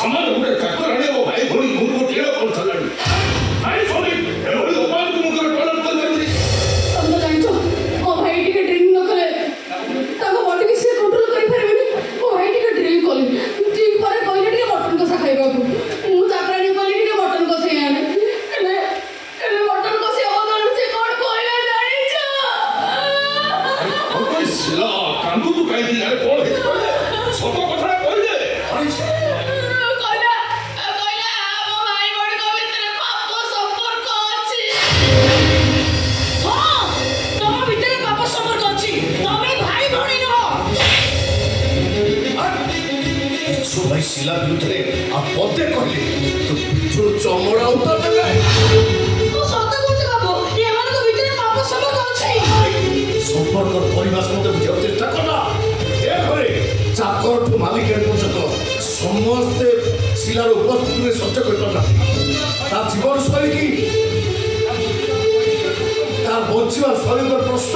ସମାନ ଗୋଟେ ଚାକରାଣୀ ଓ ଭାଇ ଭଉଣୀ ମୁହୂର୍ତ୍ତ ଟିଣ କରୁଥିଲାଣି ଭାଇ ଭଉଣୀ ଏଭଳି ଅପମାନକୁ ମୁଁ କେବେ ଟଳନ କରିପାରିବିନି। ତମେ ଜାଣିଛ ମୋ ଭାଇ ଟିକେ ଡ୍ରିଙ୍କ ନ କଲେ ତାଙ୍କ ବଡିକି ସେ କଣ୍ଟ୍ରୋଲ କରିପାରିବେନି। ମୋ ଭାଇ ଟିକେ ଡ୍ରିଙ୍କ କଲେ ଡ୍ରିଙ୍କ ପରେ କହିଲେ ଟିକେ ମଟନ କଷା ଖାଇବାକୁ। ମୁଁ ଚାକରାଣୀ କହିଲି ଟିକେ ମଟନ କଷେଇ ଆଣେ। ହେଲେ ମଟନ କଷେଇ ବଦଳରେ ସେ କଣ କହିଲା ଜାଣିଛ? କାନ୍ଦୁଛୁ କାହିଁକି? ଆରେ କଣ ହେଇଛି କହିଲେ ସତ କଥାଟା କହିଲେ। भाई शिला विरुद्ध आप पदे कहले तो पिछड़ चमड़ा उतर देले। तो सत कोच बाबू एमान को भीतर पाप संपर्क अछि। संपर्क परिभाष मते बुझाउ चेष्टा करना। ए घरे चाकर ठु मालिक पर्यंत समस्त शिलार उपस्थिति में सत्य कर पाता ता जीवन शैली की तार बचिवा शैली पर प्रश्न